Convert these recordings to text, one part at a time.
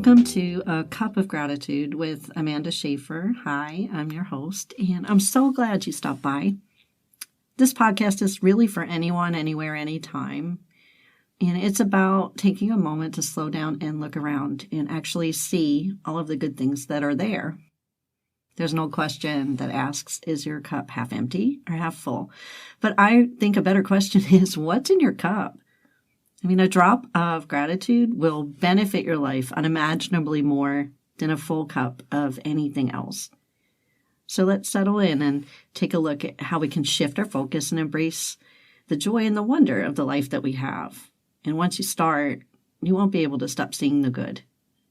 Welcome to A Cup of Gratitude with Amanda Schaefer. Hi, I'm your host, and I'm so glad you stopped by. This podcast is really for anyone, anywhere, anytime. And it's about taking a moment to slow down and look around and actually see all of the good things that are there. There's no question that asks, is your cup half empty or half full? But I think a better question is, what's in your cup? I mean, a drop of gratitude will benefit your life unimaginably more than a full cup of anything else. So let's settle in and take a look at how we can shift our focus and embrace the joy and the wonder of the life that we have. And once you start, you won't be able to stop seeing the good.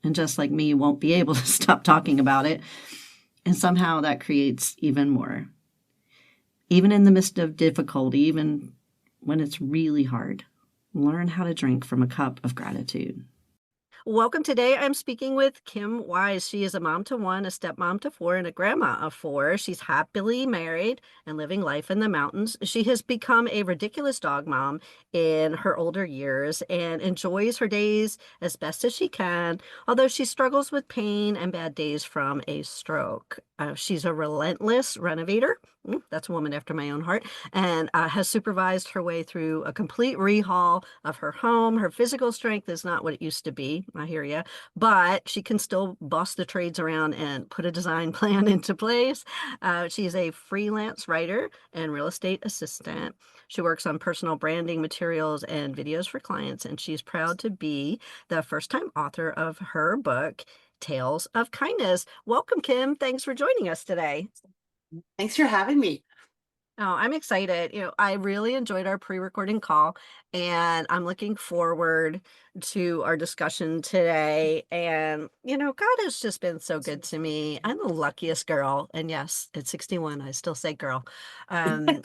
And just like me, you won't be able to stop talking about it. And somehow that creates even more. Even in the midst of difficulty, even when it's really hard. Learn how to drink from a cup of gratitude. Welcome. Today I'm speaking with Kim Wyse. She is a mom to one, a stepmom to four, and a grandma of four. She's happily married and living life in the mountains. She has become a ridiculous dog mom in her older years and enjoys her days as best as she can, although she struggles with pain and bad days from a stroke. She's a relentless renovator. That's a woman after my own heart, and has supervised her way through a complete rehaul of her home. Her physical strength is not what it used to be. I hear you, but she can still boss the trades around and put a design plan into place. She is a freelance writer and real estate assistant. She works on personal branding materials and videos for clients, and she's proud to be the first-time author of her book, Tales of Kindness. Welcome, Kim. Thanks for joining us today. Thanks for having me. Oh, I'm excited. I really enjoyed our pre-recording call, and I'm looking forward to our discussion today. And, God has just been so good to me. I'm the luckiest girl. And yes, at 61, I still say girl. Um,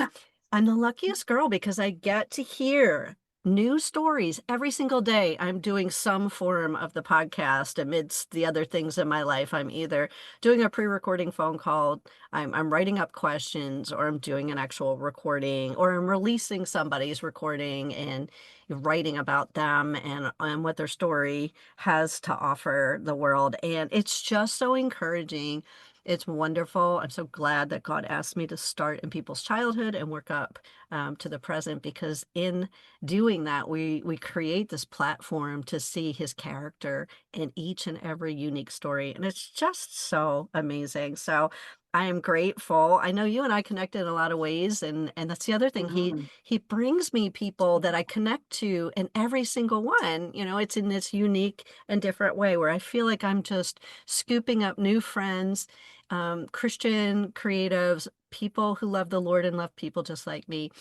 I'm the luckiest girl because I get to hear new stories every single day. I'm doing some form of the podcast amidst the other things in my life. I'm either doing a pre-recording phone call, I'm writing up questions, or I'm doing an actual recording, or I'm releasing somebody's recording and writing about them and what their story has to offer the world. And it's just so encouraging. It's wonderful. I'm so glad that God asked me to start in people's childhood and work up to the present, because in doing that, we create this platform to see his character in each and every unique story. And it's just so amazing. So I am grateful. I know you and I connected in a lot of ways, and that's the other thing. He brings me people that I connect to, and every single one, it's in this unique and different way where I feel like I'm just scooping up new friends, Christian creatives, people who love the Lord and love people just like me.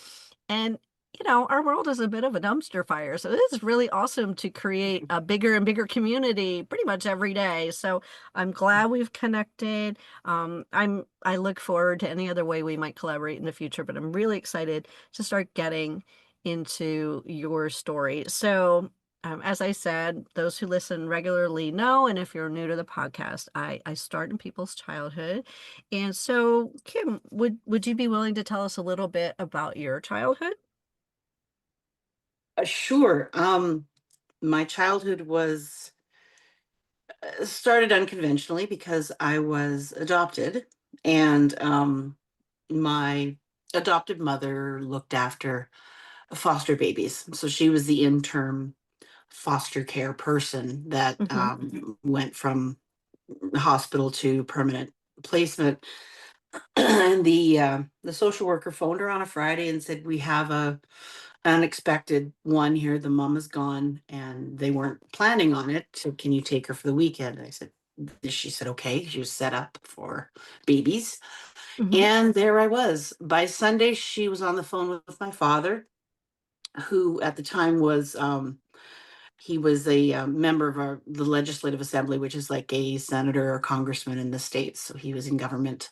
And our world is a bit of a dumpster fire. So it is really awesome to create a bigger and bigger community pretty much every day. So I'm glad we've connected. I look forward to any other way we might collaborate in the future, but I'm really excited to start getting into your story. So as I said, those who listen regularly know, and if you're new to the podcast, I start in people's childhood. And so, Kim, would you be willing to tell us a little bit about your childhood? Sure. My childhood was started unconventionally because I was adopted, and my adopted mother looked after foster babies. So she was the interim foster care person that Mm-hmm. went from hospital to permanent placement. And the social worker phoned her on a Friday and said, "We have a unexpected one here. The mom is gone, and they weren't planning on it. So can you take her for the weekend?" And I said, she said, okay. She was set up for babies. Mm-hmm. And there I was. By Sunday, she was on the phone with my father, who at the time was, he was a member of the legislative assembly, which is like a senator or congressman in the States. So he was in government.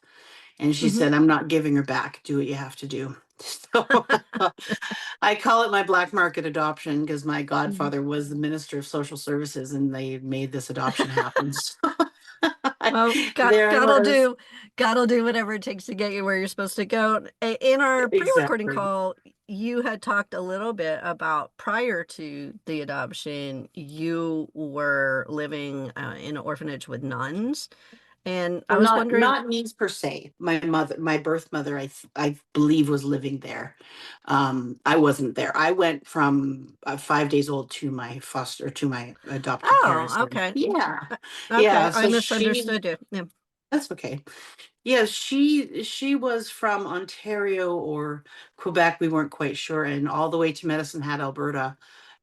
And she Mm-hmm. said, "I'm not giving her back. Do what you have to do." So I call it my black market adoption because my godfather was the minister of social services and they made this adoption happen. So Well, There was God'll do whatever it takes to get you where you're supposed to go. In our pre-recording exactly. call, you had talked a little bit about prior to the adoption, you were living in an orphanage with nuns, and I Well, was not wondering, not needs per se. My mother, my birth mother, I believe was living there. I wasn't there. I went from 5 days old to my adopted oh, parents. okay, Yeah, Uh, okay, yeah. I So she, misunderstood you. Yeah. that's okay. Yeah, she was from Ontario or Quebec. We weren't quite sure, and all the way to Medicine Hat, Alberta,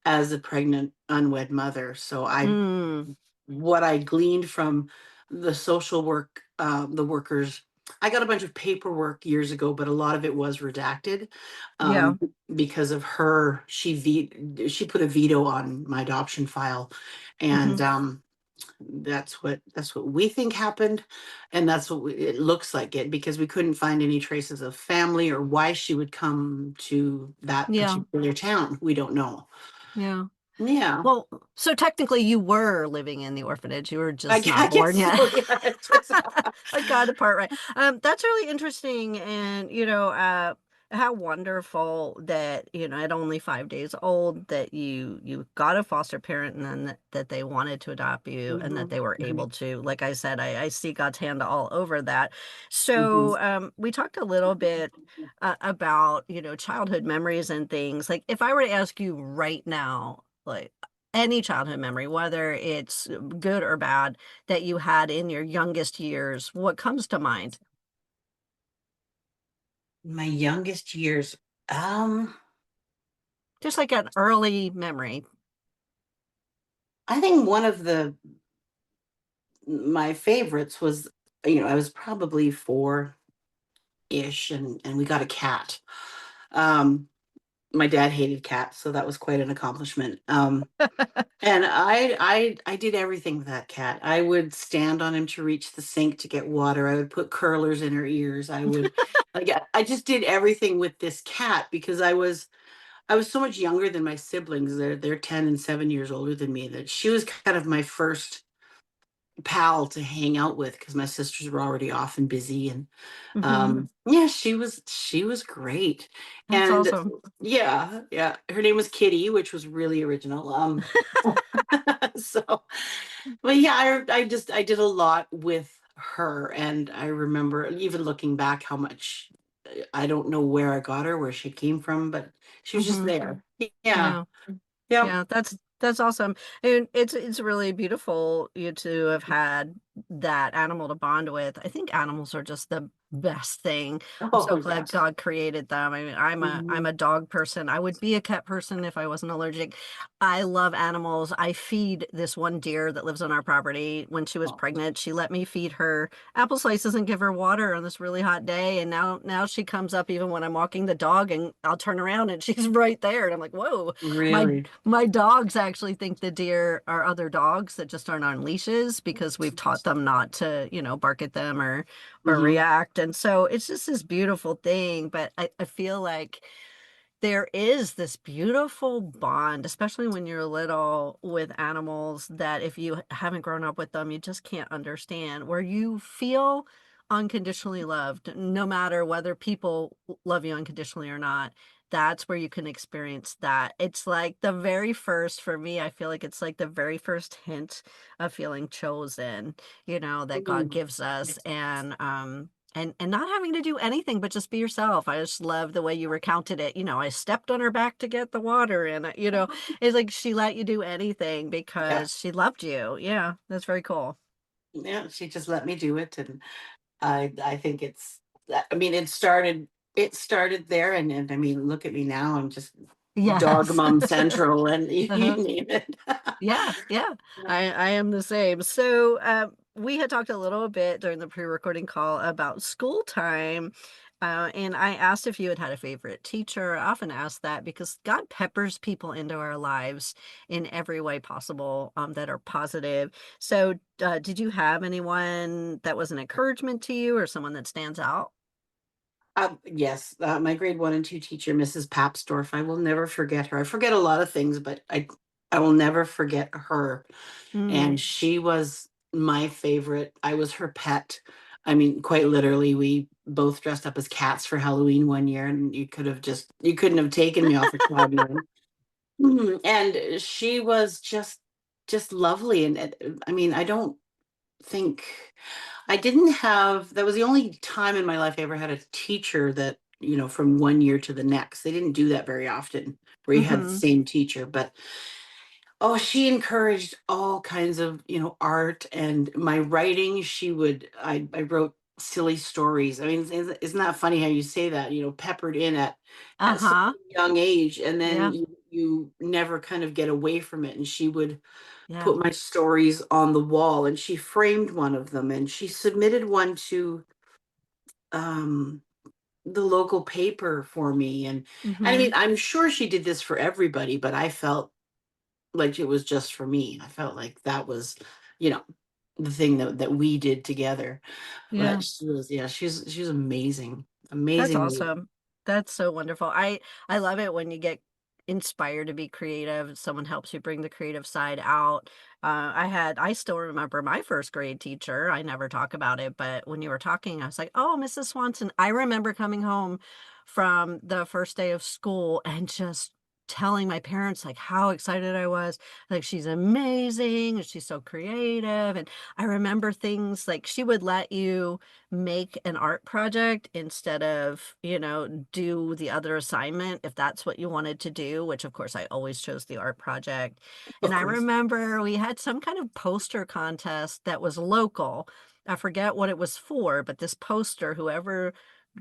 as a pregnant unwed mother. So I Mm, what I gleaned from the social work, the workers. I got a bunch of paperwork years ago, but a lot of it was redacted yeah. um, because of her. She put a veto on my adoption file, and Hmm. that's what we think happened, and that's what it looks like it because we couldn't find any traces of family or why she would come to that Yeah, particular town. We don't know. yeah. Yeah, Well, so technically you were living in the orphanage. You were I, just I not guess born yet. so. Yeah, it's just, I got the part right. That's really interesting. And, how wonderful that, at only 5 days old that you got a foster parent and then that they wanted to adopt you and that mhm, they were mhm, able to. Like I said, I see God's hand all over that. mhm. So we talked a little bit about, childhood memories and things. Like if I were to ask you right now, like any childhood memory, whether it's good or bad, that you had in your youngest years, what comes to mind? My youngest years. Um, Just like an early memory. I think one of the my favorites was, I was probably 4-ish, and we got a cat. Um, my dad hated cats, so that was quite an accomplishment. And I did everything with that cat. I would stand on him to reach the sink to get water. I would put curlers in her ears. I just did everything with this cat because I was so much younger than my siblings. They're 10 and 7 years older than me, that she was kind of my first pal to hang out with because my sisters were already off and busy. And Hmm. yeah, she was great. That's And awesome. yeah, yeah, her name was Kitty, which was really original. So, but yeah, I did a lot with her, and I remember even looking back how much, I don't know where I got her, where she came from, but she was just Hmm. there. Yeah. Yeah. Yep. Yeah, that's awesome. And it's really beautiful you to have had that animal to bond with. I think animals are just the best thing. I'm Oh so glad yes. God created them. I mean, I'm Mhm. a dog person. I would be a cat person if I wasn't allergic. I love animals. I feed this one deer that lives on our property. When she was Oh, pregnant, she let me feed her apple slices and give her water on this really hot day. And now she comes up even when I'm walking the dog and I'll turn around and she's right there. And I'm like, whoa. My really? my dogs actually think the deer are other dogs that just aren't on leashes because we've taught them not to, bark at them or Hmm. react. And so it's just this beautiful thing. But I feel like there is this beautiful bond, especially when you're little with animals, that if you haven't grown up with them, you just can't understand, where you feel unconditionally loved, no matter whether people love you unconditionally or not. That's where you can experience that. It's like the very first, for me, I feel like it's like the very first hint of feeling chosen, that God Hmm. gives us. And not having to do anything but just be yourself. I just love the way you recounted it. I stepped on her back to get the water, and it's like she let you do anything Yeah. because she loved you. Yeah, that's very cool. Yeah, she just let me do it, and I think I mean, it started there, and I mean, look at me now. I'm just dog Yes. mom central, and you Uh-huh. name it. Yeah, yeah. I am the same. So, we had talked a little bit during the pre-recording call about school time. And I asked if you had a favorite teacher. I often ask that because God peppers people into our lives in every way possible, that are positive. So, did you have anyone that was an encouragement to you or someone that stands out? Yes, my grade 1 and 2 teacher, Mrs. Papsdorf. I will never forget her. I forget a lot of things, but I will never forget her. Mm, And she was my favorite. I was her pet. I mean, quite literally, we both dressed up as cats for Halloween one year, and you couldn't have taken me off a cloud nine. And she was just lovely. And I mean, I don't think I didn't have, that was the only time in my life I ever had a teacher that, from one year to the next. They didn't do that very often where you had the Mm-hmm. same teacher, but oh, she encouraged all kinds of, art and my writing. I wrote silly stories. I mean, isn't that funny how you say that, peppered in at such Uh-huh. a young age, and then Yeah. you never kind of get away from it. And she would Yeah. put my stories on the wall, and she framed one of them, and she submitted one to um the local paper for me. And I Mm-hmm. mean, I'm sure she did this for everybody, but I felt like it was just for me. I felt like that was, you know, the thing that we did together. But Yeah. yeah, she's amazing. That's Amazing lady. awesome. That's so wonderful. I love it when you get inspired to be creative. Someone helps you bring the creative side out. I still remember my first grade teacher. I never talk about it, but when you were talking, I was like, "Oh, Mrs. Swanson." I remember coming home from the first day of school and just telling my parents like how excited I was. Like she's amazing and she's so creative. And I remember things like she would let you make an art project instead of, do the other assignment if that's what you wanted to do, which of course I always chose the art project. Of And I course. remember we had some kind of poster contest that was local. I forget what it was for, but this poster, whoever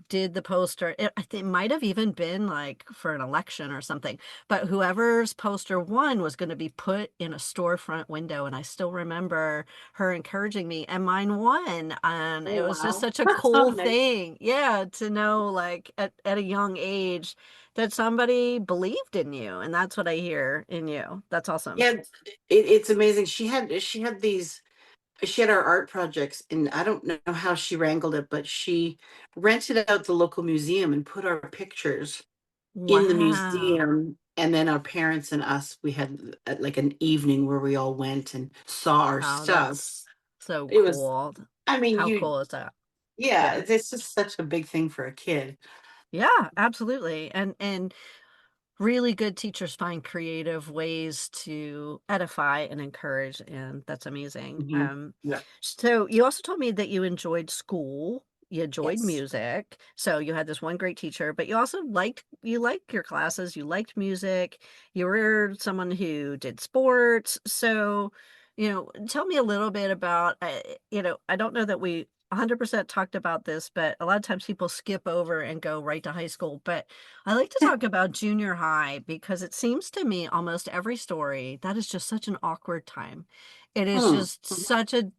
did the poster. I think it might have even been like for an election or something, but whoever's poster won was going to be put in a storefront window. And I still remember her encouraging me, and mine won. And Oh it was just wow. such a That's so cool nice. thing. Yeah, to know like at a young age that somebody believed in you. And that's what I hear in you. That's awesome. Yeah, it's amazing. She had our art projects, and I don't know how she wrangled it, but she rented out the local museum and put our pictures in the Wow. museum. And then our parents and us, we had like an evening where we all went and saw our Oh, stuff. that's so It was, cool. I mean, How cool is that? yeah, Yeah. it's just such a big thing for a kid. Yeah, absolutely. And really good teachers find creative ways to edify and encourage, and that's amazing. Hmm. Yeah. So you also told me that you enjoyed school, you enjoyed Yes. music. So you had this one great teacher, but you also liked your classes, you liked music, you were someone who did sports. So, tell me a little bit about, I don't know that we 100% talked about this, but a lot of times people skip over and go right to high school. But I like to talk about junior high because it seems to me almost every story that is just such an awkward time. It is Hmm. just such a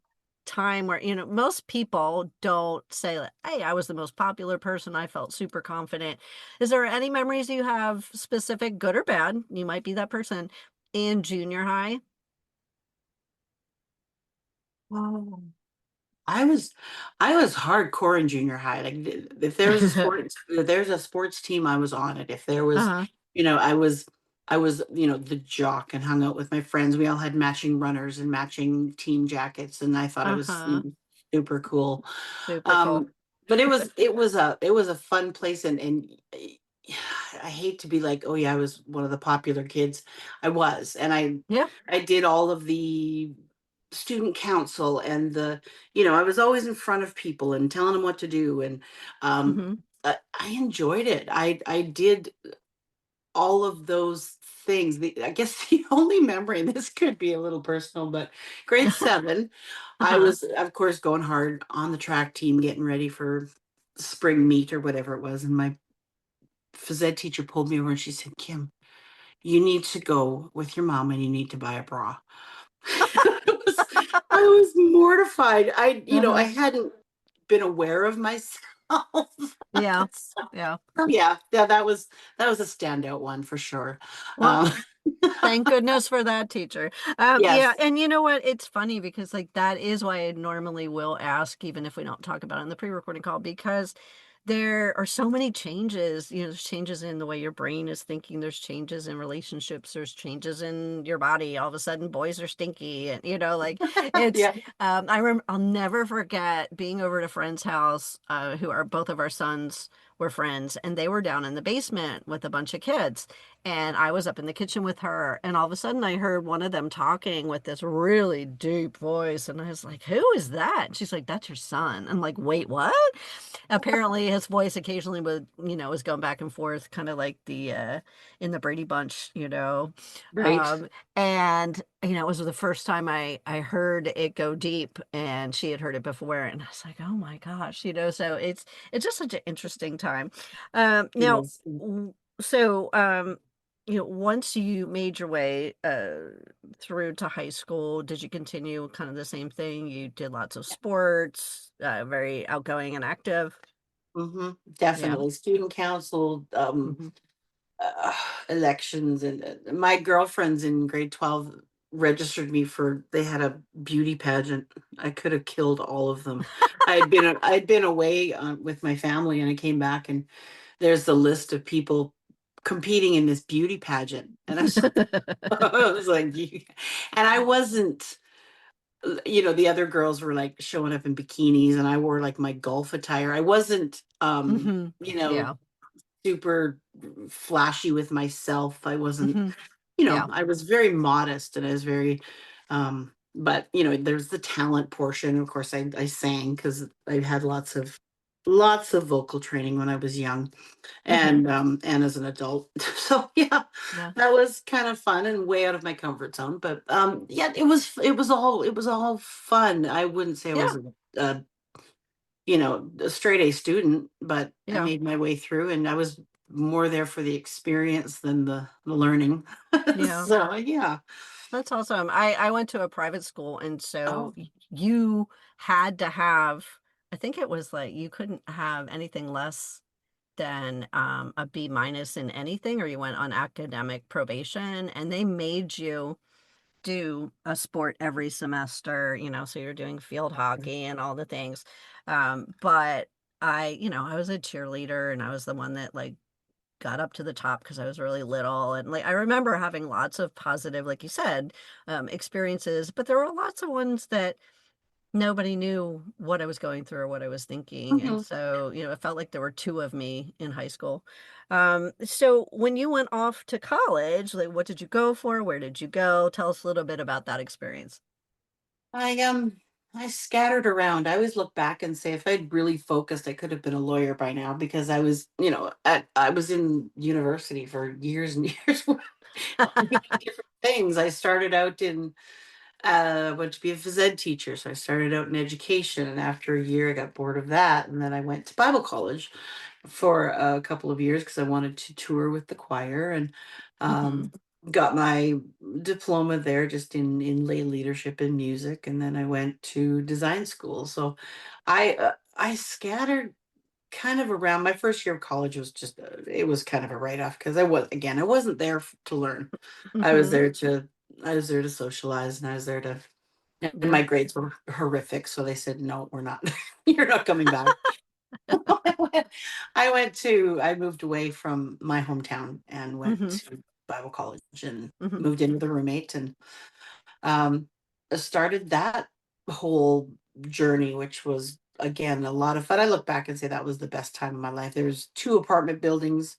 time where, most people don't say, like, hey, I was the most popular person. I felt super confident. Is there any memories you have specific, good or bad? You might be that person in junior high. Oh. I was I was hardcore in junior high. Like if there was a if there's a sports team, I was on it. If there was, Uh-huh. I was, the jock and hung out with my friends. We all had matching runners and matching team jackets, and I thought it was, Uh-huh. super cool. Super cool. Um, but it was a fun place, and I hate to be like, oh yeah, I was one of the popular kids. I was, and I Yeah. I did all of the student council and I was always in front of people and telling them what to do. And Hmm. I enjoyed it. I did all of those things. I guess the only memory, and this could be a little personal, but grade seven, I Uh-huh. was, of course, going hard on the track team, getting ready for spring meet or whatever it was. And my phys ed teacher pulled me over and she said, Kim, you need to go with your mom and you need to buy a bra. I was mortified. I Uh-huh. hadn't been aware of myself. Yeah. So, Yeah. yeah, that was a standout one for sure. Well, Um, thank goodness for that teacher. Yeah, yes. and you know what? It's funny because like that is why I normally will ask, even if we don't talk about it in the pre-recording call, because there are so many changes. There's changes in the way your brain is thinking, there's changes in relationships, there's changes in your body. All of a sudden, boys are stinky, and like it's. Yeah. I'll never forget being over at a friend's house, who are both of our sons were friends, and they were down in the basement with a bunch of kids. And I was up in the kitchen with her, and all of a sudden I heard one of them talking with this really deep voice. And I was like, "Who is that?" And she's like, "That's your son." I'm like, "Wait, what?" Apparently his voice occasionally would, was going back and forth, kind of like the in the Brady Bunch, Right. um and it was the first time I heard it go deep, and she had heard it before, and I was like, oh my gosh, so it's just such an interesting time. Now, Yes. so once you made your way through to high school, did you continue kind of the same thing? You did lots of sports, very outgoing and active. Hmm. Yeah. Definitely. Student council, Hmm. uh, elections, and my girlfriends in grade 12 registered me for, they had a beauty pageant. I could have killed all of them. I'd been away with my family, and I came back, and there's the list of people competing in this beauty pageant, and I was like, I was like, and I wasn't, the other girls were like showing up in bikinis, and I wore like my golf attire. I wasn't, Hmm. Yeah. super flashy with myself. I wasn't, Hmm. Yeah. I was very modest, and I was very, but there's the talent portion. Of course, I sang because I had lots of vocal training when I was young, Hmm. and as an adult. So yeah, Yeah. that was kind of fun and way out of my comfort zone. But yeah, it was all fun. I wouldn't say I was Yeah. a straight A student, but I Yeah. made my way through, and I was more there for the experience than the learning. Yeah. So yeah. That's awesome. I went to a private school, and so Oh. you had to have, I think it was like you couldn't have anything less than a B minus in anything, or you went on academic probation, and they made you do a sport every semester, so you're doing field hockey and all the things. But I was a cheerleader, and I was the one that like got up to the top because I was really little. And like I remember having lots of positive, like you said, experiences, but there were lots of ones that nobody knew what I was going through or what I was thinking. And Mhm. so, it felt like there were two of me in high school. So when you went off to college, like what did you go for? Where did you go? Tell us a little bit about that experience. I scattered around. I always look back and say if I'd really focused, I could have been a lawyer by now, because I was, I was in university for years and years doing different things. I started out in went to be a phys ed teacher. So I started out in education, and after a year I got bored of that. And then I went to Bible college for a couple of years because I wanted to tour with the choir, and Hmm. um, got my diploma there just in lay leadership in music. And then I went to design school. So I scattered kind of around. My first year of college was just it was kind of a write off because I wasn't there to learn. I was Hmm. there to I was there to socialize, and I was there to, and Yeah. my grades were horrific, so they said, "No, we're not. You're not coming back." I moved away from my hometown and went Hmm. to Bible college, and Hmm. moved in with a roommate, and um, started that whole journey, which was again a lot of fun. I look back and say that was the best time of my life. There was two apartment buildings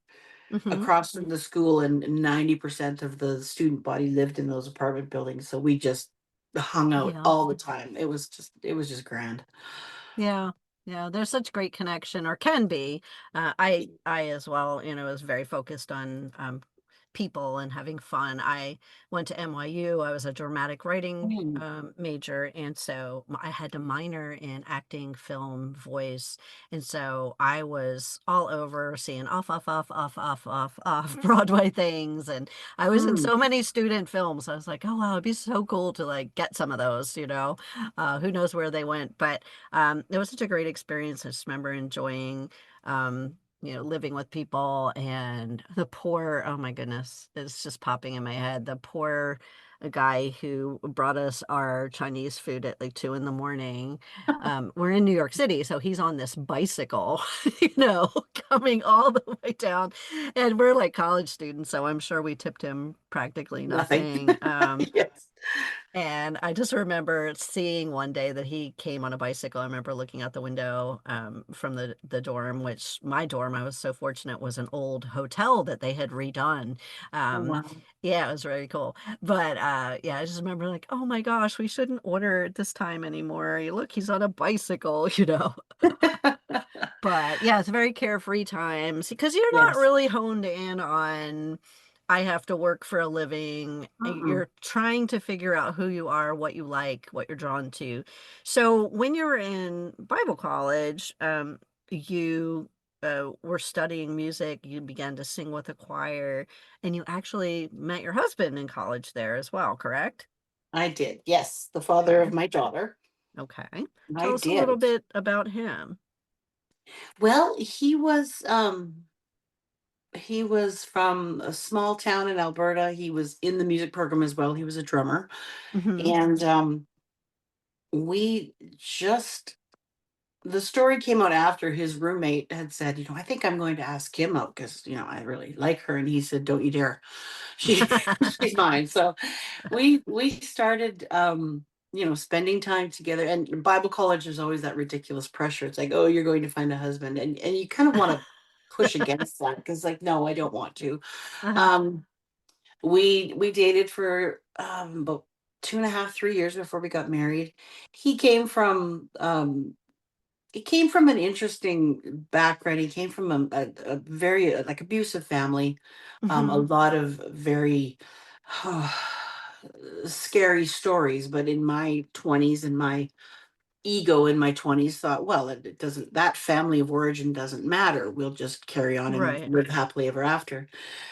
Hmm. across from the school, and 90% of the student body lived in those apartment buildings. So we just hung out Yeah. all the time. It was just grand. Yeah. Yeah, there's such great connection, or can be. I as well, was very focused on people and having fun. I went to NYU. I was a dramatic writing Mm. major, and so I had to minor in acting, film, voice, and so I was all over seeing off Broadway things, and I was in Mm. so many student films. I was like, oh wow, it'd be so cool to like get some of those. Who knows where they went, but it was such a great experience. I just remember enjoying, living with people, and the poor, oh my goodness, it's just popping in my head. The poor a guy who brought us our Chinese food at like 2 in the morning. We're in New York City, so he's on this bicycle, coming all the way down. And we're like college students, so I'm sure we tipped him practically Nothing. nothing. Yes. And I just remember seeing one day that he came on a bicycle. I remember looking out the window from the dorm, which my dorm, I was so fortunate, was an old hotel that they had redone. Oh, Um, wow. yeah, it was very cool. But yeah, I just remember like, oh my gosh, we shouldn't order at this time anymore. Look, he's on a bicycle, you know. But yeah, it's very carefree times because you're not Yes. really honed in on, I have to work for a living. Uh-uh. You're trying to figure out who you are, what you like, what you're drawn to. So when you were in Bible college, you were studying music, you began to sing with a choir, and you actually met your husband in college there as well, correct? I did. Yes. The father Okay. of my daughter. Okay. I Tell us a little did. bit about him. Well, he was from a small town in Alberta. He was in the music program as well. He was a drummer. Hmm. And we just the story came out after his roommate had said, I think I'm going to ask Kim out because, I really like her. And he said, don't you dare. She she's mine. So we started spending time together. And Bible college is always that ridiculous pressure. It's like, oh, you're going to find a husband. And you kind of want to push against that because like, no, I don't want to. Uh-huh. Um we dated for about 2.5, 3 years before we got married. He came from an interesting background. He came from a very like abusive family, a Hmm. lot of very scary stories. But in my 20s, and my ego in my 20s thought, well, it doesn't, that family of origin doesn't matter. We'll just carry on and Right. live happily ever after.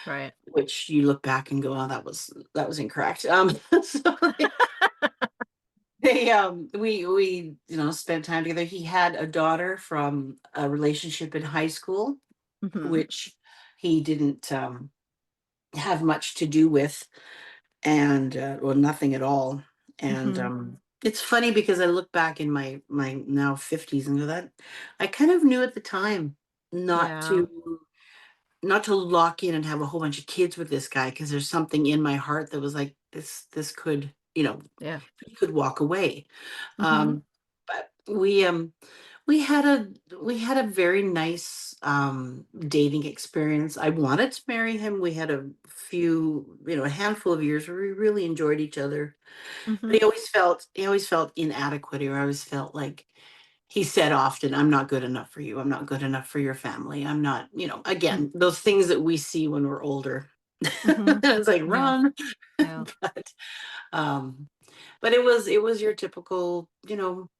Right. Which you look back and go, oh, that was incorrect. So we spent time together. He had a daughter from a relationship in high school, Hmm. which he didn't have much to do with, and well, nothing at all. And Hmm. it's funny because I look back in my now 50s and go, that I kind of knew at the time not Yeah. to not to lock in and have a whole bunch of kids with this guy, because there's something in my heart that was like, this could, Yeah. he could walk away. Hmm. But we had a very nice dating experience. I wanted to marry him. We had a handful of years where we really enjoyed each other. But Hmm. he always felt inadequate, or I always felt like he said often, I'm not good enough for you. I'm not good enough for your family. I'm not, again, those things that we see when we're older. Hmm. It's like, Yeah. run. Yeah. but um but it was your typical,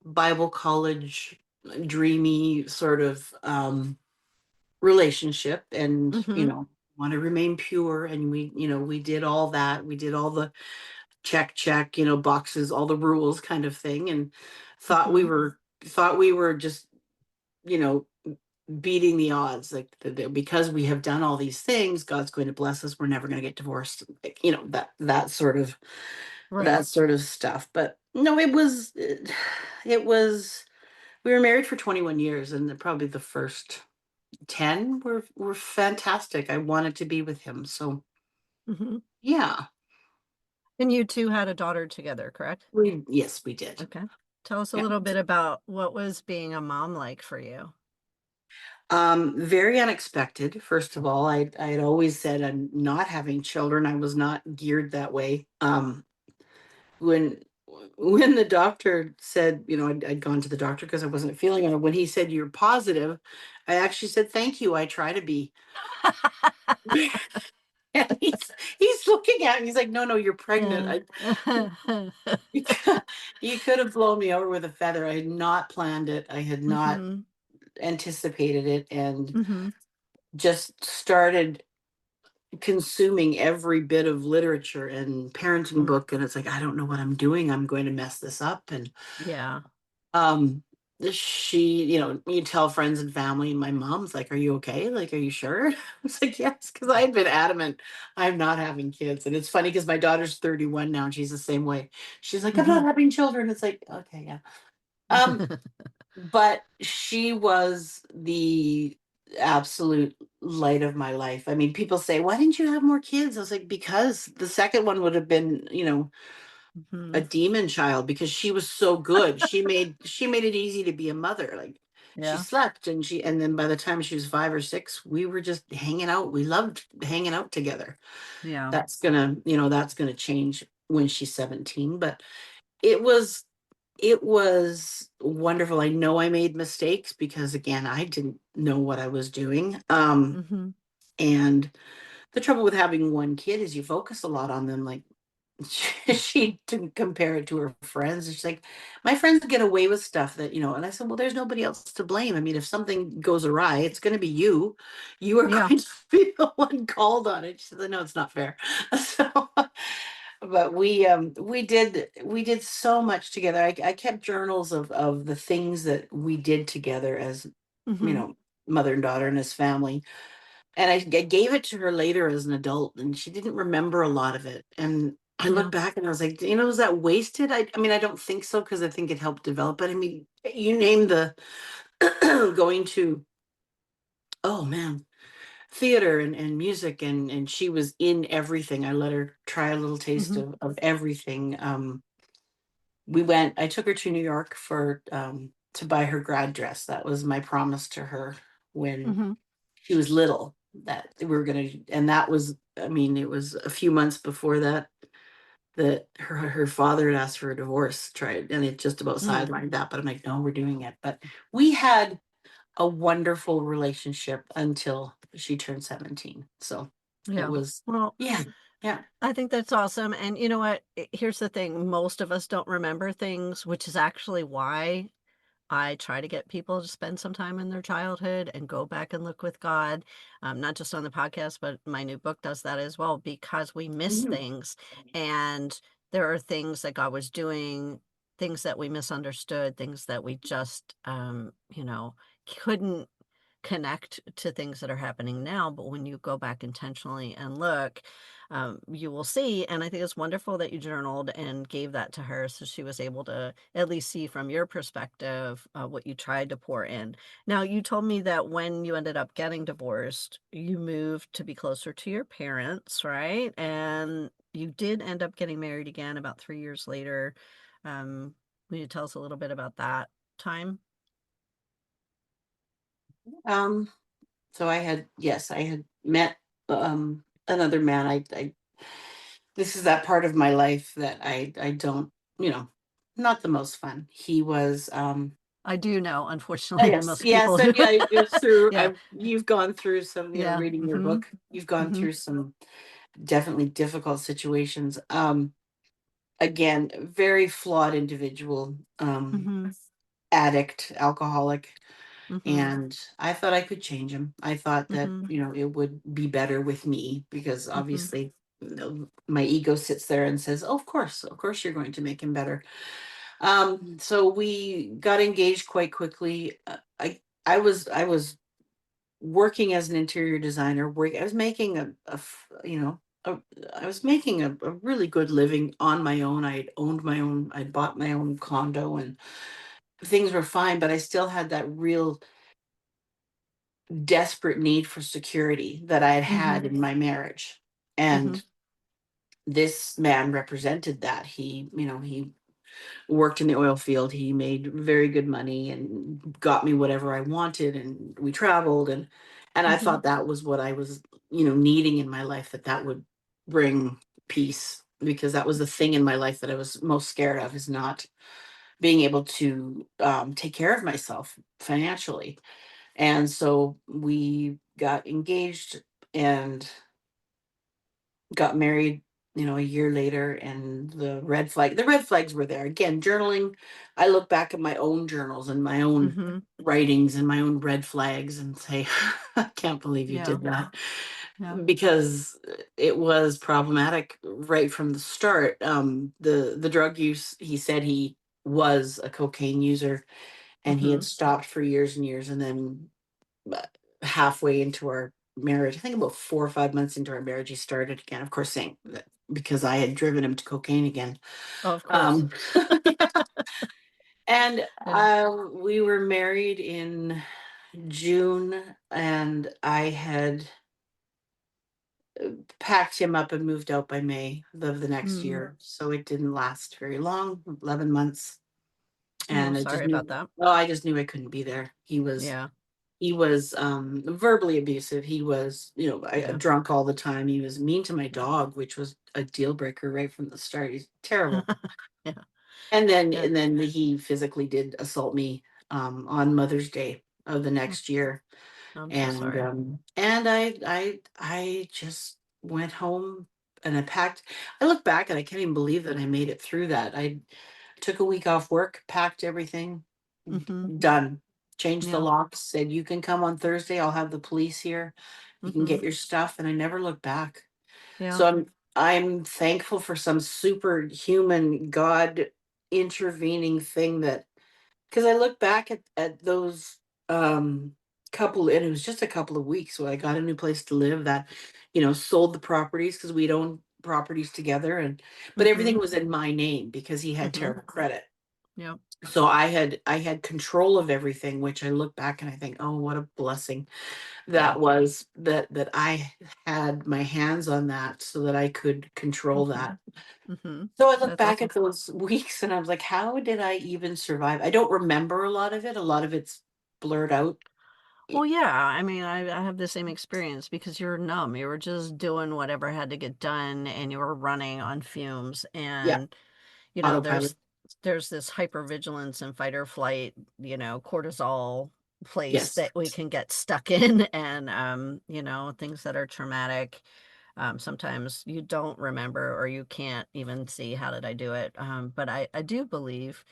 Bible college dreamy sort of relationship. And Hmm. want to remain pure, and we did all that. We did all the check, boxes, all the rules kind of thing, and thought we Hmm. were thought we were just, you know beating the odds, like because we have done all these things, God's going to bless us. We're never going to get divorced, like, that Right. sort of stuff. But no, it was we were married for 21 years, and probably the first 10 were fantastic. I wanted to be with him. So Hmm. yeah, And you two had a daughter together, correct? yes, we did. Okay. Tell us a Yeah. little bit about what was being a mom like for you. Very unexpected. First of all, I had always said I'm not having children. I was not geared that way. When when the doctor said, I'd gone to the doctor because I wasn't feeling it. When he said you're positive, I actually said thank you. I try to be. And he's looking at me. He's like, no, no, you're pregnant. Yeah. You could, you could have blown me over with a feather. I had not planned it. I had not Hmm. anticipated it, and Hmm. just started consuming every bit of literature and parenting book. And it's like, I don't know what I'm doing. I'm going to mess this up. And Yeah. um she, you tell friends and family, and my mom's like, "Are you okay? Like, are you sure?" I was like, "Yes," because I had been adamant I'm not having kids. And it's funny because my daughter's 31 now, and she's the same way. She's like, "I'm not Hmm. having children." It's like, okay, yeah. Um, but she was the absolute light of my life. I mean, people say, "Why didn't you have more kids?" I was like, because the second one would have been, a Hmm. demon child, because she was so good. She made it easy to be a mother. Like, she Yeah. slept, and then by the time she was 5 or 6, we were just hanging out. We loved hanging out together. Yeah. That's gonna change when she's 17. But it was it was wonderful. I know I made mistakes because, again, I didn't know what I was doing. Hmm. And the trouble with having one kid is you focus a lot on them. Like, she didn't compare it to her friends. She's like, my friends get away with stuff that, and I said, well, there's nobody else to blame. I mean, if something goes awry, it's going to be you. You are Yeah. going to be the one called on it. She said, no, it's not fair. So, but we did so much together. I kept journals of the things that we did together as, you Hmm. know, mother and daughter and as family. And I gave it to her later as an adult, and she didn't remember a lot of it. And I look Yeah. back and I was like, was that wasted? I mean, I don't think so, because I think it helped develop it. I mean, you name the going to, oh man, theater and music, and she was in everything. I let her try a little taste Hmm. of everything. I took her to New York for to buy her grad dress. That was my promise to her when Hmm. she was little, that we were gonna, and that was, I mean, it was a few months before that her father had asked for a divorce, tried, and it just about Mm. sidelined that. But I'm like, no, we're doing it. But we had a wonderful relationship until she turned 17. So it Yeah. was, Well, yeah, yeah. I think that's awesome. And you know what? Here's the thing. Most of us don't remember things, which is actually why I try to get people to spend some time in their childhood and go back and look with God. Not just on the podcast, but my new book does that as well, because we miss Mhm. things. And there are things that God was doing, things that we misunderstood, things that we just, couldn't connect to things that are happening now. But when you go back intentionally and look, you will see. And I think it's wonderful that you journaled and gave that to her so she was able to at least see from your perspective what you tried to pour in. Now, you told me that when you ended up getting divorced, you moved to be closer to your parents, right? And you did end up getting married again about 3 years later. Will you tell us a little bit about that time? um so I had met another man. I This is that part of my life that I don't, you know, not the most fun. He was I do know, unfortunately, yes, most yes, people and do. yeah, it's through, Yeah, you've gone through some, yeah. reading your Hmm. book, you've gone Hmm. through some definitely difficult situations. Again, very flawed individual, Hmm. addict, alcoholic. Hmm. And I thought I could change him. I thought that, Hmm. it would be better with me, because Hmm. obviously, my ego sits there and says, oh, of course you're going to make him better. So we got engaged quite quickly. I was working as an interior designer. I was making a, I was making a really good living on my own. I owned my own, I bought my own condo, and things were fine, but I still had that real desperate need for security that I had Hmm. had in my marriage. Hmm. And this man represented that. He worked in the oil field. He made very good money and got me whatever I wanted, and we traveled, and I Hmm. thought that was what I was, needing in my life, that would bring peace, because that was the thing in my life that I was most scared of, is not being able to take care of myself financially. And so we got engaged and got married, a year later. And the red flags were there. Again, journaling, I look back at my own journals and my own Hmm. writings and my own red flags and say, I can't believe you Yeah, did that, yeah. because it was problematic right from the start. The drug use, he said he was a cocaine user, and he had Mhm. stopped for years and years, and then uh, halfway into our marriage, I think about 4 or 5 months into our marriage, he started again. Of course, saying that because I had driven him to cocaine again. Oh, of course. Um, and Yeah. we were married in June, and I had packed him up and moved out by May of the next Mm. year. So it didn't last very long, 11 months. Oh, And I just sorry knew, about that. well, I just knew I couldn't be there. Yeah. He was verbally abusive. He was, Yeah. drunk all the time. He was mean to my Yeah. dog, which was a deal breaker right from the start. He's terrible. Yeah. And then Yeah. he physically did assault me on Mother's Day of the Oh, next year. I'm so And sorry. I just went home and I look back and I can't even believe that I made it through that. I took a week off work, packed everything, Mhm. done. Changed the Yeah. locks, said you can come on Thursday. I'll have the police here. You can Mhm. get your stuff, and I never looked back. Yeah. So I'm thankful for some superhuman God intervening thing, that because I look back at those couple, and it was just a couple of weeks when I got a new place to live, that sold the properties because we'd owned properties together, and but everything Mhm. was in my name because he had Mhm. terrible credit. Yep. So I had control of everything, which I look back and I think, oh, what a blessing Yeah. that was, that I had my hands on that so that I could control Mhm. that. Mhm. So I look That's back awesome. at those weeks and I was like, how did I even survive? I don't remember a lot of it. A lot of it's blurred out. Well, yeah, I mean, I have the same experience because you're numb. You were just doing whatever had to get done and you were running on fumes. Yeah, And, you know, autopilot. there's this hypervigilance and fight or flight, cortisol place Yes. that we can get stuck in and things that are traumatic. Sometimes you don't remember or you can't even see how did I do it. But I do believe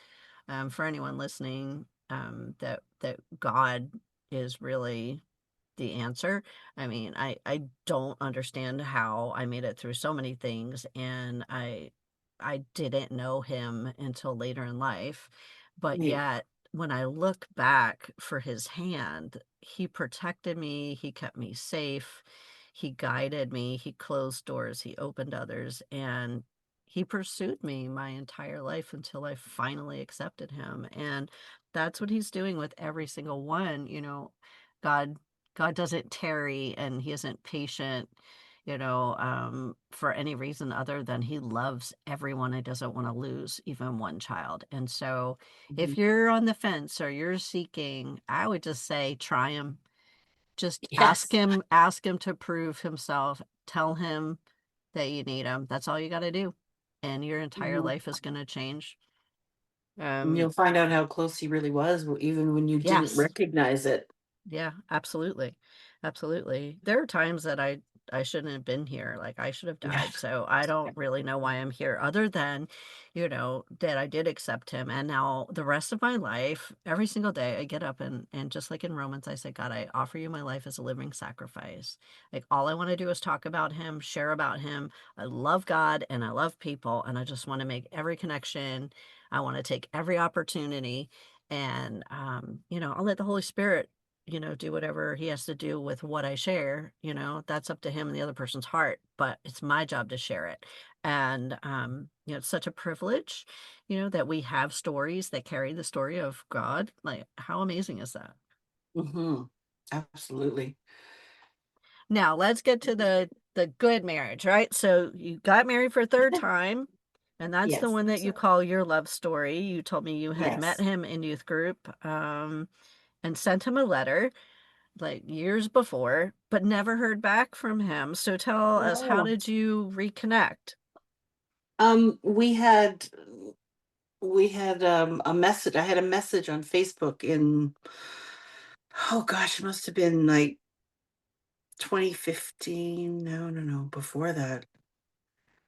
for anyone listening, that God is really the answer. I mean, I don't understand how I made it through so many things, and I didn't know him until later in life, but Right. yet when I look back for his hand, he protected me, he kept me safe, he guided me, he closed doors, he opened others, and he pursued me my entire life until I finally accepted him. And that's what he's doing with every single one. God God doesn't tarry and he isn't patient, for any reason other than he loves everyone and doesn't want to lose even one child. And so Mhm. if you're on the fence or you're seeking, I would just say try him. Just Yes. ask him to prove himself. Tell him that you need him. That's all you got to do. And your entire Mhm. life is going to change. And Um, you'll find out how close he really was, even when you didn't yes. recognize it. Yeah, absolutely. Absolutely. There are times that I shouldn't have been here. Like I should have Yeah. died. So I don't really know why I'm here other than, that I did accept him. And now the rest of my life, every single day I get up and just like in Romans, I say, God, I offer you my life as a living sacrifice. Like all I want to do is talk about him, share about him. I love God and I love people and I just want to make every connection. I want to take every opportunity and I'll let the Holy Spirit do whatever he has to do with what I share, that's up to him and the other person's heart, but it's my job to share it. And, it's such a privilege, that we have stories that carry the story of God. Like, how amazing is that? Hmm. Absolutely. Now, let's get to the good marriage, right? So you got married for a third time, and that's the Yes. one that you call your love story. You told me you had met Yes. him in youth group, and sent him a letter like years before, but never heard back from him. So tell us, how No. did you reconnect? Um, we had we had a message. I had a message on Facebook in, oh gosh, it must have been like 2015. No, no, no, before that.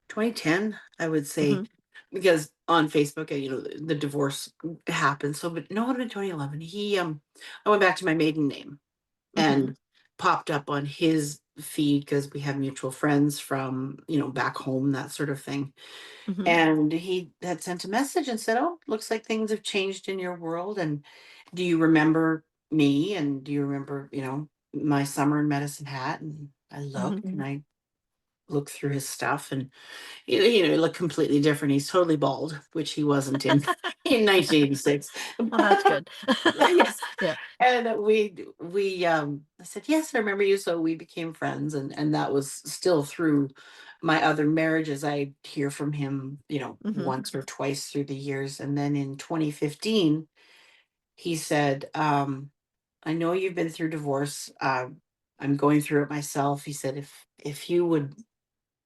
2010, I would say, Mhm, because on Facebook, the divorce happened. So, but no, it would have been 2011. I went back to my maiden name mhm, and popped up on his feed because we have mutual friends from, back home, that sort of thing. Mm-hmm. And he had sent a message and said, "Oh, looks like things have changed in your world. And do you remember me? And do you remember, my summer in Medicine Hat?" And I Mm-hmm. looked and I looked through his stuff, and he looked completely different. He's totally bald, which he wasn't in 1986. Well, that's good. Yes. Yeah. And I said, "Yes, I remember you." So we became friends, and that was still through my other marriages. I hear from him, Mm-hmm. once or twice through the years. And then in 2015, he said, "I know you've been through divorce. I'm going through it myself." He said, "If you would,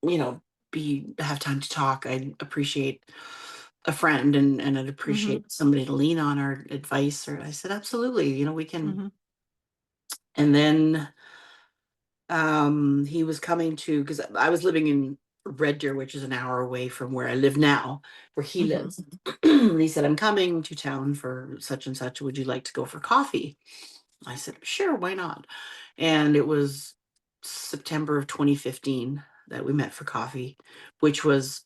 you know, have time to talk, I'd appreciate a friend, and I'd Mm-hmm. appreciate somebody to lean on or advice." Or I said, "Absolutely, we can." Mm-hmm. And then he was coming to, because I was living in Red Deer, which is an hour away from where I live now, where he Mm-hmm. lives. And he said, "I'm coming to town for such and such. Would you like to go for coffee?" I said, "Sure, why not?" And it was September of 2015 that we met for coffee, which was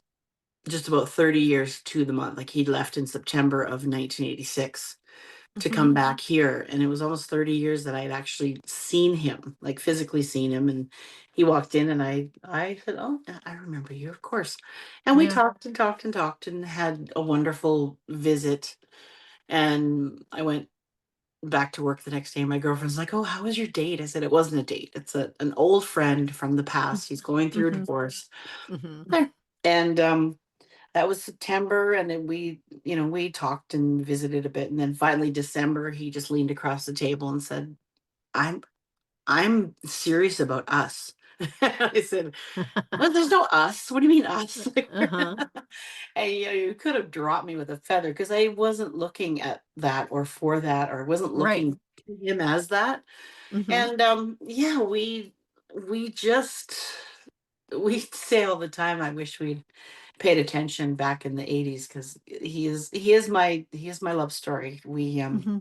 just about 30 years to the month. Like, he'd left in September of 1986 to Mm-hmm. come back here. And it was almost 30 years that I had actually seen him, like physically seen him. And he walked in, and I said, "Oh, yeah, I remember you, of course." And we Yeah. talked and talked and talked and had a wonderful visit. And I went back to work the next day. My girlfriend's like, "Oh, how was your date?" I said, "It wasn't a date. It's an old friend from the past. He's going through a Mm-hmm. divorce." Mm-hmm. Eh. And that was September. And then we talked and visited a bit. And then finally December, he just leaned across the table and said, "I'm I'm serious about us." I said, "Well, there's no us. What do you mean us?" Uh-huh. And you could have dropped me with a feather, because I wasn't looking at that or for that, or wasn't Right. looking to him as that. Mm-hmm. And yeah, we just we say all the time, I wish we'd paid attention back in the 80s, because he is my love story. Mm-hmm.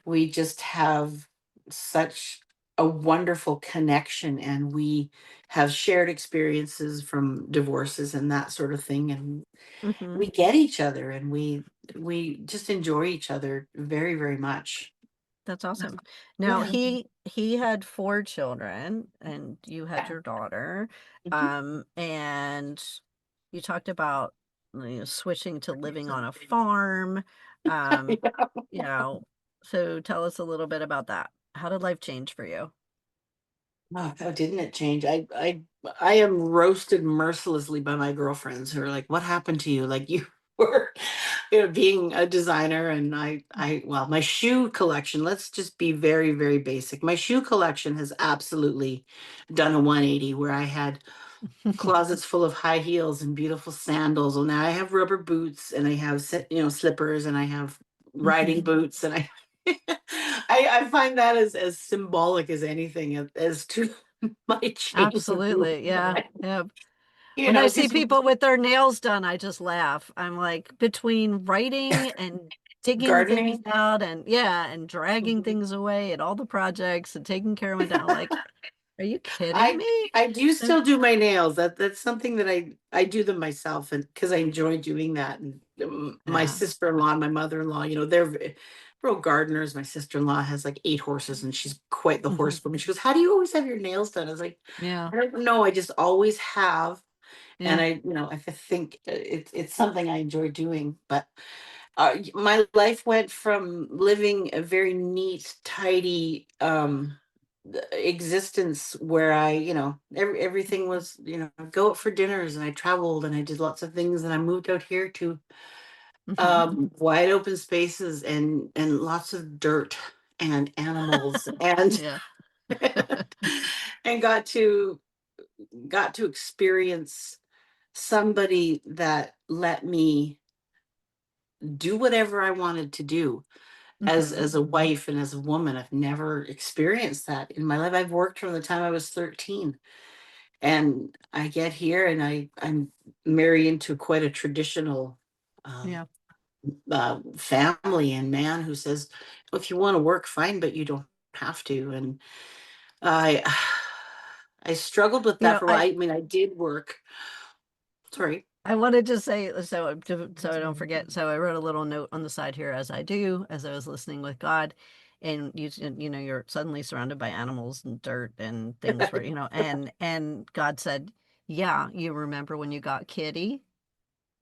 We just have such a wonderful connection, and we have shared experiences from divorces and that sort of thing. And Mm-hmm. we get each other, and we just enjoy each other very, very much. That's awesome. Now Yeah. he had four children and you had Yeah. your daughter. Mhm. And you talked about switching to living on a farm. Um, you know, so tell us a little bit about that. How did life change for you? Oh, how didn't it change? I am roasted mercilessly by my girlfriends, who are like, "What happened to you? Like, you were, being a designer." And well, my shoe collection, let's just be very, very basic. My shoe collection has absolutely done a 180, where I had closets full of high heels and beautiful sandals. Well, now I have rubber boots, and I have slippers, and I have riding Mhm. boots, and I I find that as symbolic as anything, as to my change of Absolutely. Yeah. life. Yeah. When I see Because people with their nails done, I just laugh. I'm like, between writing and digging things gardening. out and yeah, and dragging things away and all the projects and taking care of my dog, like, are you kidding I me? I do And still do my nails. That's something that I do them myself, and because I enjoy doing that. And my yeah. sister-in-law and my mother-in-law, they're real gardeners. My sister-in-law has like 8 horses, and she's quite the Mhm. horsewoman. She goes, "How do you always have your nails done?" I was like, Yeah. "I don't know. I just always have." And Yeah. I think it's something I enjoy doing. But my life went from living a very neat, tidy existence, where everything was, go out for dinners, and I traveled, and I did lots of things, and I moved out here to Hmm. wide open spaces, and lots of dirt and animals, and Yeah. and got to experience somebody that let me do whatever I wanted to do. as Hmm. as a wife and as a woman, I've never experienced that in my life. I've worked from the time I was 13, and I get here, and I'm married into quite a traditional um, Yeah. family and man, who says, "Well, if you want to work, fine, but you don't have to." And I I struggled with You that know, for a while. I mean, I did work. Sorry. I wanted to say so I don't forget. So I wrote a little note on the side here as I do as I was listening with God, and you know you're suddenly surrounded by animals and dirt and things where you know and God said, "Yeah, you remember when you got Kitty?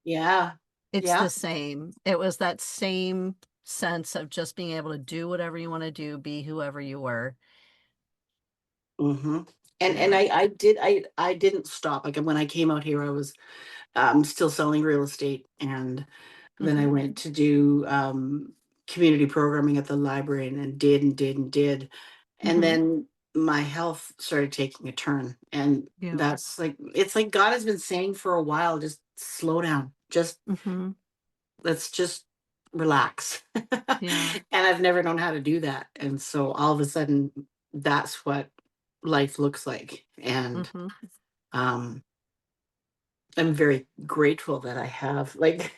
Yeah. It's Yeah. the same. It was that same sense of just being able to do whatever you want to do, be whoever you were." hmm And Yeah. I didn't stop. Like when I came out here, I was still selling real estate, and then I Mm-hmm. went to do community programming at the library, and did. And Mm-hmm. then my health started taking a turn. And Yeah. that's like, it's like God has been saying for a while, just slow down. Just, Mm-hmm. let's just relax. Yeah. And I've never known how to do that. And so all of a sudden, that's what life looks like. And Mm-hmm. um, I'm very grateful that I have, like,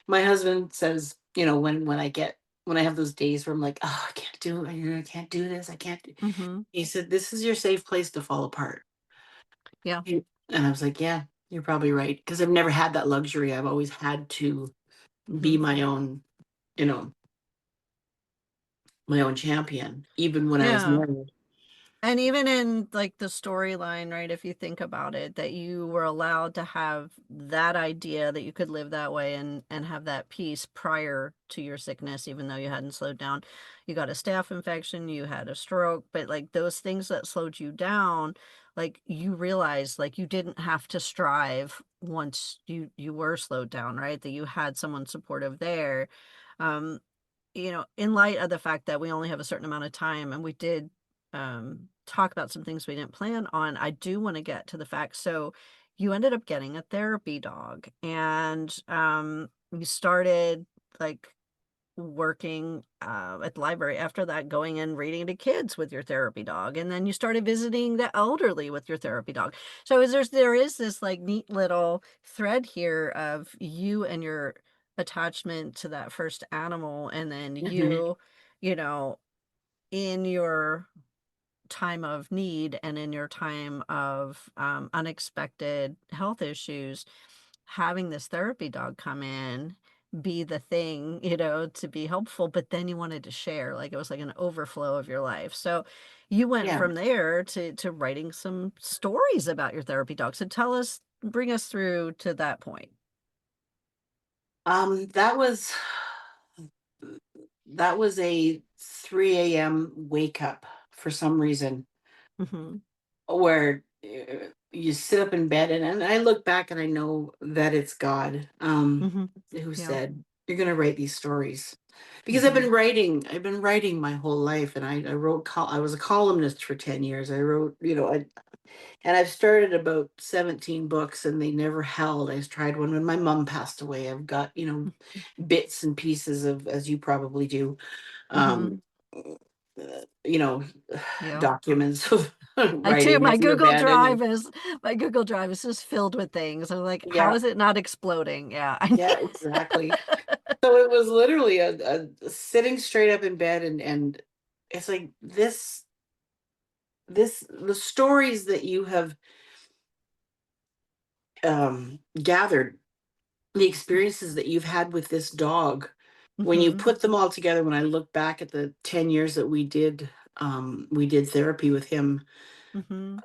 my husband says, when I have those days where I'm like, oh, I can't do it, I can't do this, I can't do. Mm-hmm. He said, this is your safe place to fall apart. Yeah. And I was like, yeah, you're probably right. Because I've never had that luxury. I've always had to Mm-hmm. be you know, my own champion, even when I was Yeah. married. And even in like the storyline, right, if you think about it, that you were allowed to have that idea that you could live that way and have that peace prior to your sickness, even though you hadn't slowed down. You got a staph infection, you had a stroke, but like those things that slowed you down, like you realized like you didn't have to strive once you were slowed down, right? That you had someone supportive there. Um, you know, in light of the fact that we only have a certain amount of time and we did talk about some things we didn't plan on, I do want to get to the fact. So you ended up getting a therapy dog and you started like working at the library after that, going and reading to kids with your therapy dog, and then you started visiting the elderly with your therapy dog. So there is this like neat little thread here of you and your attachment to that first animal, and then Mhm. you know, in your time of need and in your time of unexpected health issues, having this therapy dog come in, be the thing, you know, to be helpful, but then you wanted to share, like it was like an overflow of your life. So you went Yeah. from there to writing some stories about your therapy dog. So bring us through to that point. That was a 3 a.m. wake up for some reason, Mm-hmm. where you sit up in bed, and I look back and I know that it's God, Mm-hmm. who Yeah. said, you're going to write these stories. Because Mm-hmm. I've been writing my whole life, and I was a columnist for 10 years. I wrote, and I've started about 17 books, and they never held. I tried one when my mom passed away. I've got, bits and pieces of, as you probably do, Mm-hmm. um, you know, Yeah. documents of I too, writing as you abandon. And my Google Drive is just filled with things. I'm like, how yeah, is it not exploding? Yeah. yeah, exactly. So it was literally a sitting straight up in bed, and it's like the stories that you have gathered, the experiences that you've had with this dog, when you Mm-hmm. put them all together, when I look back at the 10 years that we did therapy with him, Mm-hmm.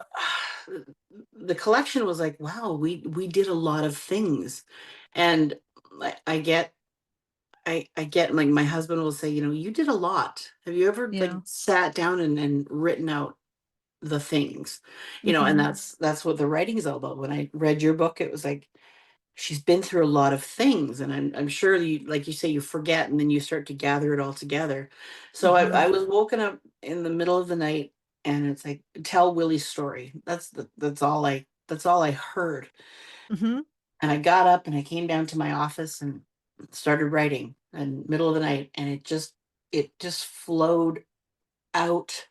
the collection was like, wow, we did a lot of things. And I get, I get, like, my husband will say, you did a lot. Have you ever like Yeah. sat down and written out the things? And Mm-hmm. that's what the writing is all about. When I read your book, it was like, she's been through a lot of things, and I'm sure, you, like you say, you forget, and then you start to gather it all together. So Mm-hmm. I was woken up in the middle of the night, and it's like, tell Willie's story. That's all I heard. Mm-hmm. And I got up and I came down to my office and started writing in the middle of the night, and it just flowed out.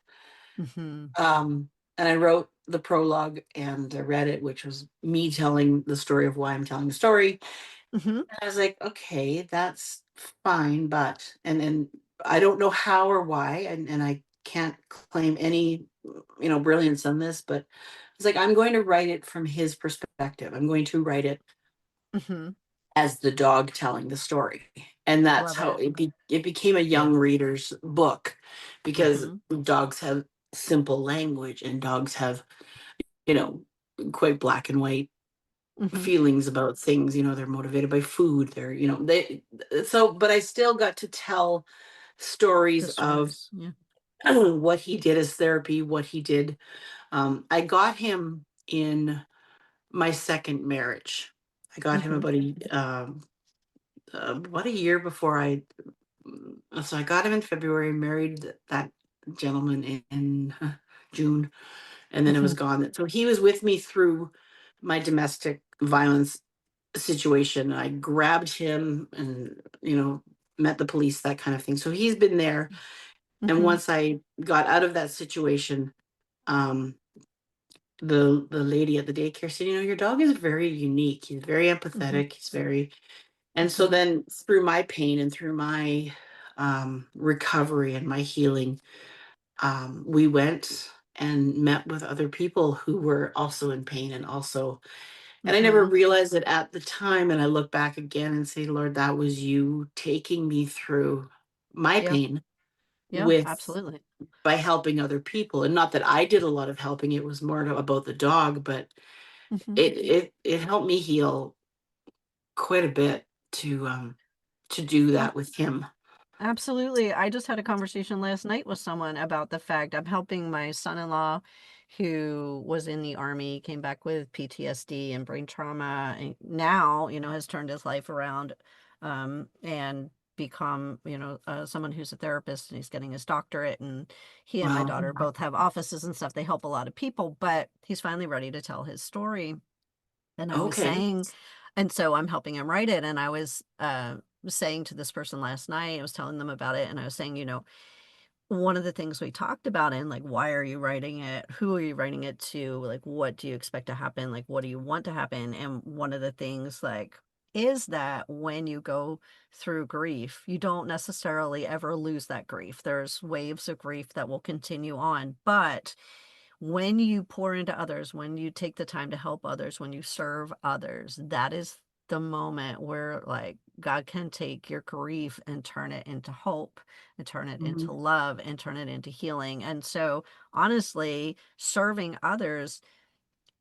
Mm-hmm. And I wrote the prologue, and I read it, which was me telling the story of why I'm telling the story. Mm-hmm. I was like, okay, that's fine, but and I don't know how or why, and I can't claim any, brilliance on this, but it's like I'm going to write it from his perspective. I'm going to write it Hmm. as the dog telling the story. And that's Love how it. it became a Yeah. young reader's book, because Hmm. dogs have simple language, and dogs have, you know, quite black and white Hmm. feelings about things. They're motivated by food. But I still got to tell The stories of stories. Yeah. what he did as therapy, what he did. I got him in my second marriage. I got him Hmm. about a year before so I got him in February, married that gentleman in June, and then it was Hmm. gone. So he was with me through my domestic violence situation. I grabbed him and, met the police, that kind of thing. So he's been there. And Hmm. once I got out of that situation, um, the lady at the daycare said, your dog is very unique. He's very Hmm. empathetic. He's very, and so Hmm. then through my pain and through my recovery and my healing, we went and met with other people who were also in pain and also, and I never Hmm. realized it at the time. And I look back again and say, Lord, that was you taking me through my Yeah. pain Yeah. with Absolutely. by helping other people. And not that I did a lot of helping, it was more about the dog, but Hmm. it helped me heal quite a bit to do that with him. Absolutely. I just had a conversation last night with someone about the fact I'm helping my son-in-law who was in the army, came back with PTSD and brain trauma, and now, has turned his life around, and become, someone who's a therapist, and he's getting his doctorate, and he and my Wow. daughter both have offices and stuff. They help a lot of people, but he's finally ready to tell his story. And I was Okay. saying, and so I'm helping him write it. And I was saying to this person last night, I was telling them about it. And I was saying, one of the things we talked about in like, why are you writing it? Who are you writing it to? Like, what do you expect to happen? Like, what do you want to happen? And one of the things, like, is that when you go through grief, you don't necessarily ever lose that grief. There's waves of grief that will continue on. But when you pour into others, when you take the time to help others, when you serve others, that is the moment where like God can take your grief and turn it into hope and turn it into Mhm. love and turn it into healing. And so honestly, serving others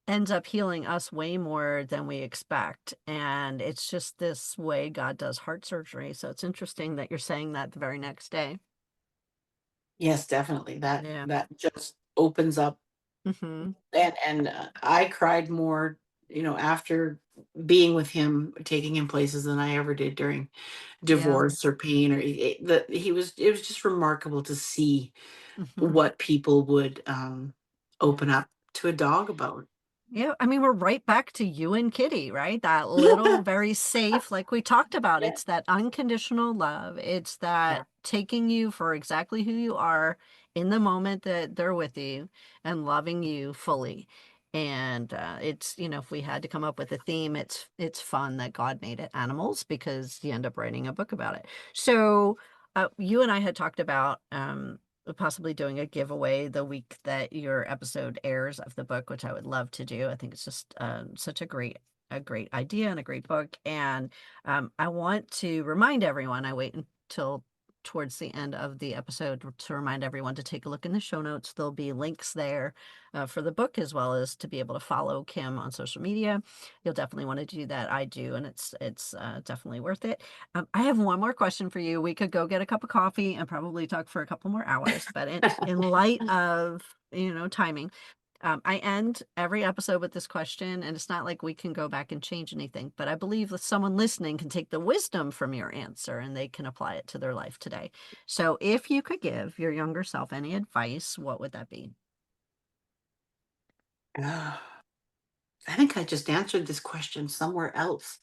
ends up healing us way more than we expect. And it's just this way God does heart surgery. So it's interesting that you're saying that the very next day. Yes, definitely. That Yeah. that just opens up. Hmm. And I cried more, after being with him, taking him places than I ever did during Yeah. divorce or pain. Or it was just remarkable to see Hmm. what people would Yeah. open up to a dog about. Yeah, I mean, we're right back to you and Kitty, right? That little, very safe, like we talked about. Yeah. It's that unconditional love. It's that Yeah. taking you for exactly who you are in the moment that they're with you and loving you fully. And it's, if we had to come up with a theme, it's fun that God made it animals because you end up writing a book about it. So you and I had talked about possibly doing a giveaway the week that your episode airs of the book, which I would love to do. I think it's just such a great idea and a great book. And I want to remind everyone, I wait until towards the end of the episode to remind everyone to take a look in the show notes. There'll be links there for the book as well as to be able to follow Kim on social media. You'll definitely want to do that. I do, and it's definitely worth it. I have one more question for you. We could go get a cup of coffee and probably talk for a couple more hours, but in light of, timing, I end every episode with this question, and it's not like we can go back and change anything, but I believe that someone listening can take the wisdom from your answer and they can apply it to their life today. So if you could give your younger self any advice, what would that be? Ah, I think I just answered this question somewhere else.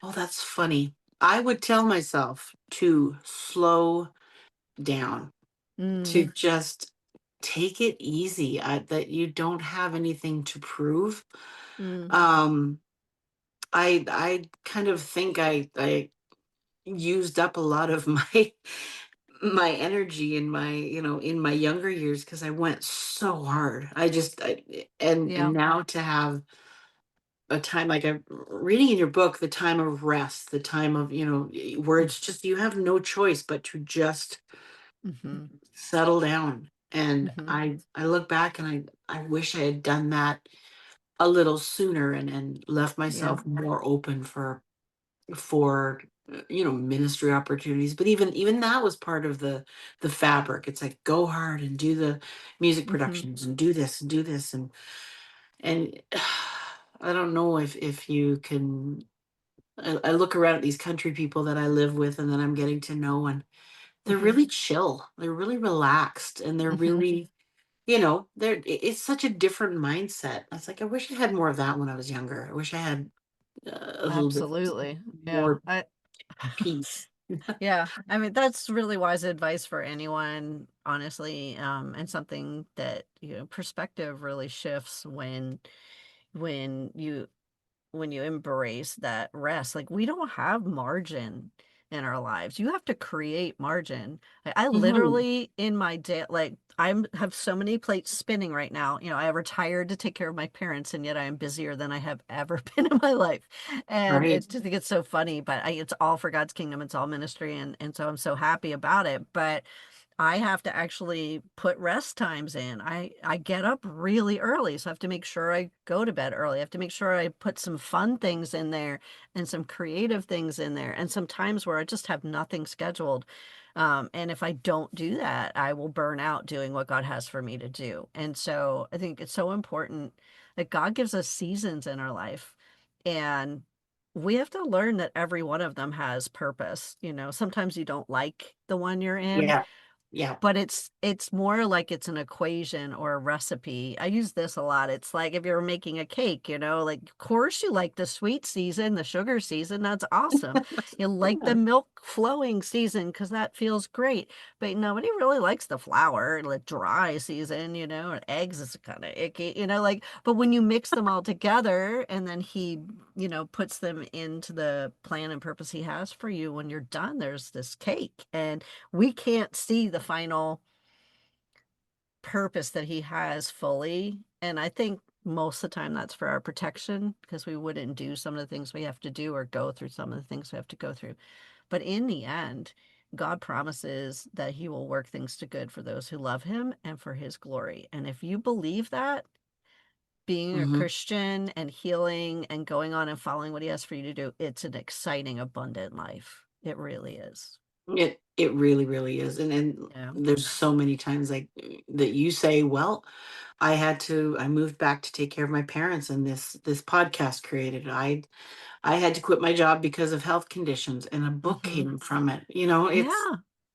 Oh, that's funny. I would tell myself to slow down, to Mm, just take it easy, that you don't have anything to prove. mm, Um, I kind of think I used up a lot of my my energy in my, in my younger years, because I went so hard. And Yeah. now to have a time like I'm reading in your book, the time of rest, the time of, where it's just you have no choice but to just Mm-hmm. settle down. And Mm-hmm. I look back and I wish I had done that a little sooner, and left Yeah. myself more open for ministry opportunities. But even that was part of the fabric. It's like, go hard and do the music Mm-hmm. productions and do this and do this, and I don't know if you can. I look around at these country people that I live with and that I'm getting to know, and they're Mm-hmm. really chill, they're really relaxed, and they're Mm-hmm. really, it's such a different mindset. I was like, I wish I had more of that when I was younger. I wish I had a little bit Absolutely. Yeah. more peace. Yeah. I mean, that's really wise advice for anyone, honestly. And something that, perspective really shifts when you when you embrace that rest. Like, we don't have margin in our lives. You have to create margin. I Hmm. literally in my day, like, have so many plates spinning right now. I retired to take care of my parents, and yet I am busier than I have ever been in my life. And Right. it's just, I think it's so funny, but it's all for God's kingdom. It's all ministry. And so I'm so happy about it. But I have to actually put rest times in. I get up really early, so I have to make sure I go to bed early. I have to make sure I put some fun things in there and some creative things in there, and some times where I just have nothing scheduled. And if I don't do that, I will burn out doing what God has for me to do. And so I think it's so important that God gives us seasons in our life, and we have to learn that every one of them has purpose. Sometimes you don't like the one you're in, Yeah. Yeah. but it's more like it's an equation or a recipe. I use this a lot. It's like if you're making a cake, like, of course you like the sweet season, the sugar season, that's awesome. You like the Yeah. milk flowing season because that feels great. But nobody really likes the flour, the dry season, and eggs is kind of icky, like, but when you mix them all together and then he, puts them into the plan and purpose he has for you, when you're done, there's this cake. And we can't see the final purpose that he has fully. And I think most of the time that's for our protection, because we wouldn't do some of the things we have to do or go through some of the things we have to go through. But in the end, God promises that he will work things to good for those who love him and for his glory. And if you believe that, being a Hmm. Christian and healing and going on and following what he has for you to do, it's an exciting, abundant life. It really is. It really, really is. And Yeah. there's so many times like that you say, well, I moved back to take care of my parents, and this podcast created. I had to quit my job because of health conditions, and a book Mm-hmm. came from it. Yeah.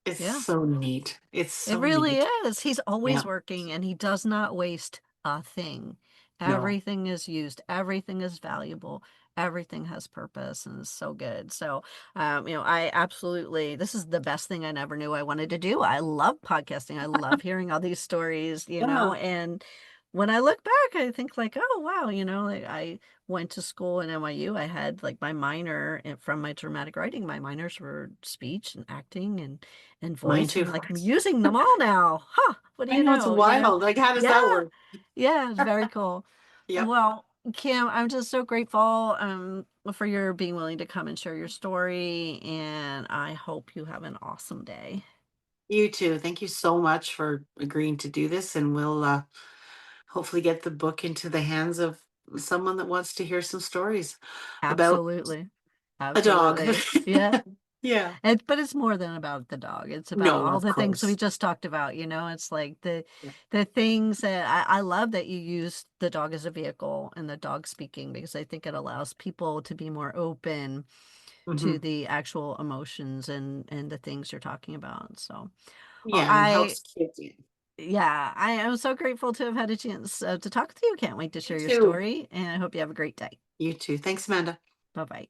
It's Yeah. so neat. It's It so really neat. is. He's always Yeah. working, and he does not waste a thing. No. Everything is used, everything is valuable, everything has purpose, and is so good. So, I absolutely, this is the best thing I never knew I wanted to do. I love podcasting. I love hearing all these stories, Yeah. and when I look back, I think like, oh, wow, like, I went to school in NYU. I had like my minor from my dramatic writing. My minors were speech and acting and Mine voice, too. and like I'm using them all now. Huh? What do I you know, it's know? wild. Like, how does that Yeah, work? yeah, it's very cool. Yep. Well, Kim, I'm just so grateful for your being willing to come and share your story, and I hope you have an awesome day. You too. Thank you so much for agreeing to do this, and we'll hopefully get the book into the hands of someone that wants to hear some stories about Absolutely. a dog. Absolutely. Yeah. Yeah. But it's more than about the dog. It's about No, all of the things we course. just talked about. It's like the Yeah. the things that I love that you use the dog as a vehicle and the dog speaking, because I think it allows people to be more open to Hmm. the actual emotions and the things you're talking about. So, well, Yeah, and it helps kids. yeah, I am so grateful to have had a chance to talk with you. Can't wait to You share your too. story, and I hope you have a great day. You too. Thanks, Amanda. Bye bye.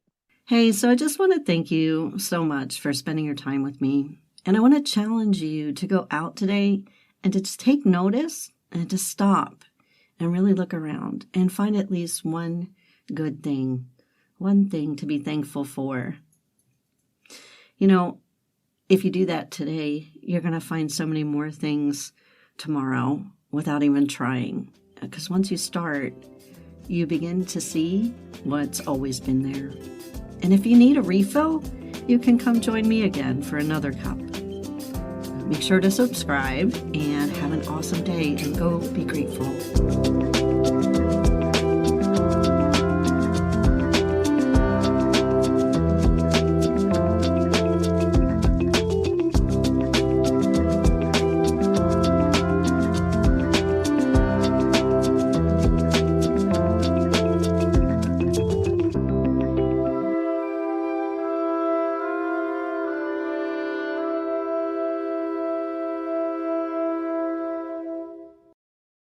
Hey, so I just want to thank you so much for spending your time with me. And I want to challenge you to go out today and to just take notice and to stop and really look around and find at least good thing, one thing to be thankful for. You know, if you do that today, you're going to find so many more things tomorrow without even trying. Because once you start, you begin to see what's always been there. And if you need a refill, you can come join me again for another cup. Make sure to subscribe and have an awesome day and go be grateful.